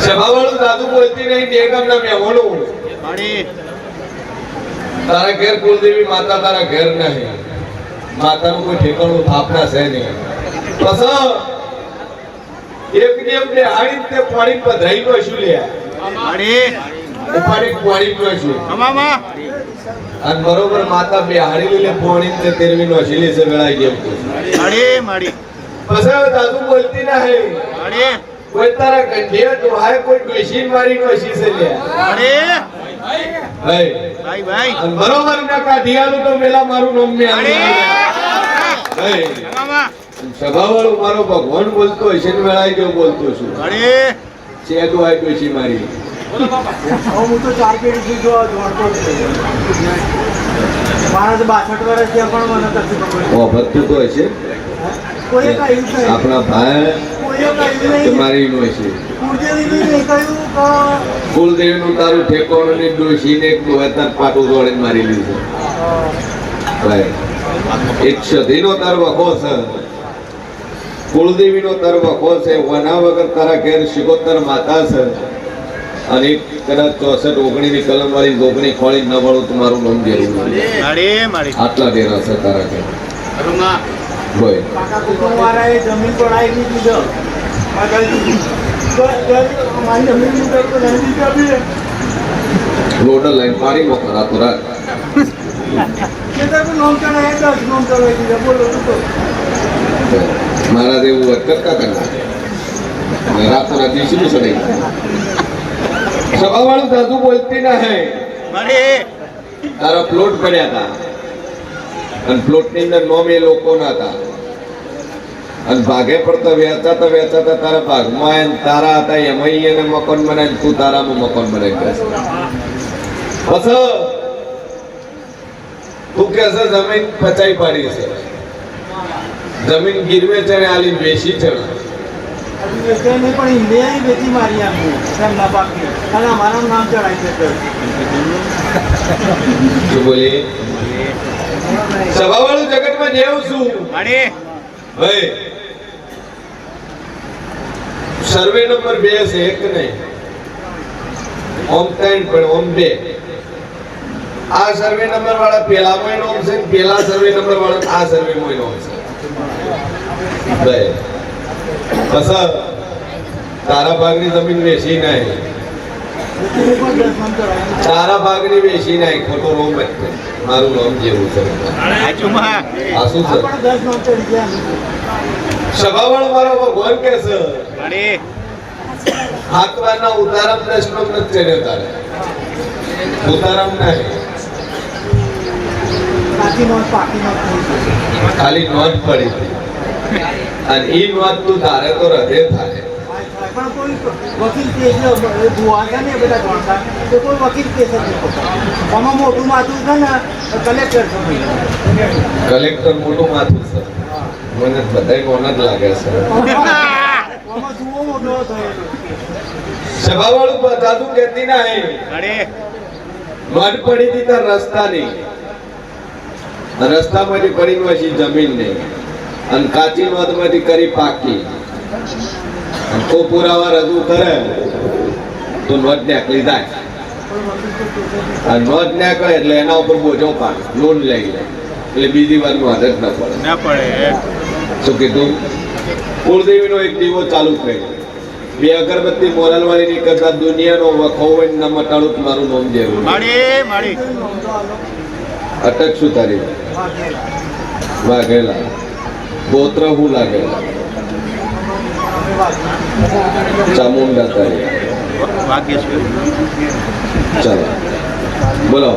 સભાવાળું દાદુ બોલતી નહીં તે ગામના મહેમાનો તારા ઘેર કુલદેવી માતા તારા ઘેર નહીં માતાનું કોઈ ઠેકાણું થાપના છે નહીં બસ એક નિયમ ને હાડી તે પાણી પધરાઈ નો શું લે ઉપાડી પાણી નો શું અને બરોબર માતા બે હાડી લે પાણી તે તેરવી નો શીલી છે વેળાઈ ગયો બસ દાદુ બોલતી નહીં કોઈ તારા ગંઢિયા ડોહાય કોઈ ડોશી મારી નો શીસે લે ભાઈ અને બરોબર ના કાઢિયાનું તો મેલા મારું નામ મે સભાવાળો મારો ભગવાન બોલતો હશે ને વેળાઈ ગયો બોલતો છું છે ડોહાય ડોશી મારી હું તો 4 પેઢી જો જોડતો મારા 62 વર્ષ છે પણ મને કશું ખબર ઓ ભક્તો તો હશે કોઈ કાઈ નહીં આપણા ભાઈ કોઈ કાઈ નહીં તમારી નો છે કુળદેવી ને કહ્યું કે કુલદેવી નું તારું ઠેકોણ ને ડોશી ને એક લોહેતા પાટું દોડીને મારી લીધું ભાઈ એક સધીનો તાર વખો છે કુળદેવી નો તાર વખો છે વના વગર તારા ઘેર 76 માતા છે અને એક કદાચ 64-19 ની કલમ વાળી જોગણી ખોળી ન મળું તમારું નામ દેવું આટલા ડેરા છે તારા ઘેર ભાઈ કાકા કુટુંબવાળાએ જમીન પડાવી દીધી છે મારી જમીન તો નહીં દીધી લોડર લાઈન પાડી મોકલ રાતો રાત નામ ચડાય 10 નામ ચડાવી દીધા બોલો તો મારા દેવું કરતા કરતા રાતો રાત શું ચડાઈ સભાવાળું દાદુ બોલતી ના હે તારા પ્લોટ પડ્યા હતા અને પ્લોટ ની અંદર નોમ એ લોકો ના હતા અને ભાગે પડતા વેચાતા તારા ભાગમાં તારા હતા એમાં એને મકાન બનાવી તું તારામાં મકાન બનાવી બસ તું કે છે જમીન પચાઈ પાડી છે જમીન ગીરવે ચણે આલી બેસી ચણે પણ ઇન્ડિયા બેચી મારી આપી એમના બાકી અને અમારું નામ ચડાવી છે શું બોલી સભાવાળું જગતમાં જેવું છું ભાઈ સર્વે નંબર 2 છે એક નહીં ઓમ 3 પણ ઓમ 2 આ સર્વે નંબર વાળા પેલામાં નામ છે પેલા સર્વે નંબર વાળા આ સર્વે માં નામ છે ભાઈ બસ તારા ભાગની જમીન વેચી નહીં તારા ભાગની વેચી નહીં ખોટો રોમ મારું નામ જેવું છે આ શું છે સભાવાળો મારો ભગવાન કે છે હાથવાના ઉતારમ દશનો નથી ચડ્યો તારે ઉતારમ નહીં ખાલી નોંધ પડી અને એ નોંધ તું તારે તો હૃદય થાય પણ કોઈ વકીલ કેસ જોવાતા ને બધા જોડતા તો કોઈ વકીલ કેસ જ નહીં આમાં મોટું માથું છે ને કલેક્ટર છે કલેક્ટર મોટું માથું છે મને બધાય કોના જ લાગે છે આમાં જુઓ મોટો થયેલો સભાવાળું દાદુ કહેતી ના હે નોંધ પડી હતી તાર રસ્તાની રસ્તામાંથી પડી પછી જમીન નહીં અને કાચી નોંધમાંથી કરી પાકી તો પુરાવા રજૂ કરે તો નોંધ નીકળી જાય અને નોંધ નીકળે એટલે એના ઉપર બોજો પાડે લોન લઈ લે એટલે બીજી વાર નોંધ જ ના પડે શું કીધું કુળદેવી નો એક દીવો ચાલુ થઈ 2 અગરબત્તી મોરલ વાળી ની કરતા દુનિયાનો વખોવન ન મટાડું મારું નામ દેવું અટક શું તારી વાઘેલા ગોત્ર હું લાગેલા ચામુંડા તારી ચાલો બોલો